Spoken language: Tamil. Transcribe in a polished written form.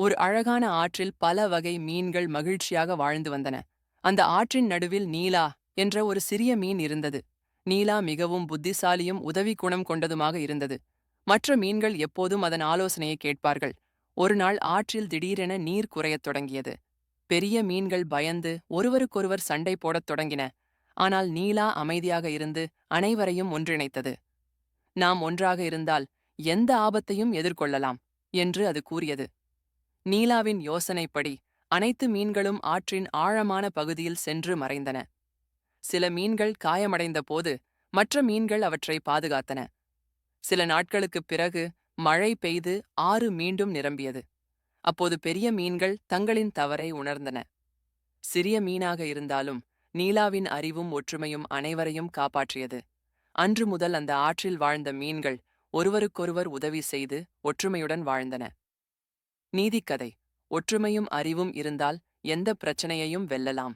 ஒரு அழகான ஆற்றில் பல வகை மீன்கள் மகிழ்ச்சியாக வாழ்ந்து வந்தன. அந்த ஆற்றின் நடுவில் நீலா என்ற ஒரு சிறிய மீன் இருந்தது. நீலா மிகவும் புத்திசாலியும் உதவி குணம் கொண்டதுமாக இருந்தது. மற்ற மீன்கள் எப்போதும் அதன் ஆலோசனையை கேட்பார்கள். ஒரு நாள் ஆற்றில் திடீரென நீர் குறையத் தொடங்கியது. பெரிய மீன்கள் பயந்து ஒருவருக்கொருவர் சண்டை போடத் தொடங்கின. ஆனால் நீலா அமைதியாக இருந்து அனைவரையும் ஒன்றிணைத்தது. நாம் ஒன்றாக இருந்தால் எந்த ஆபத்தையும் எதிர்கொள்ளலாம் என்று அது கூறியது. நீலாவின் யோசனைப்படி அனைத்து மீன்களும் ஆற்றின் ஆழமான பகுதியில் சென்று மறைந்தன. சில மீன்கள் காயமடைந்த போது மற்ற மீன்கள் அவற்றை பாதுகாத்தன. சில நாட்களுக்குப் பிறகு மழை பெய்து ஆறு மீண்டும் நிரம்பியது. அப்போது பெரிய மீன்கள் தங்களின் தவறை உணர்ந்தன. சிறிய மீனாக இருந்தாலும் நீலாவின் அறிவும் ஒற்றுமையும் அனைவரையும் காப்பாற்றியது. அன்று முதல் அந்த ஆற்றில் வாழ்ந்த மீன்கள் ஒருவருக்கொருவர் உதவி செய்து ஒற்றுமையுடன் வாழ்ந்தன. நீதிக்கதை: ஒற்றுமையும் அறிவும் இருந்தால் எந்த பிரச்சனையையும் வெல்லலாம்.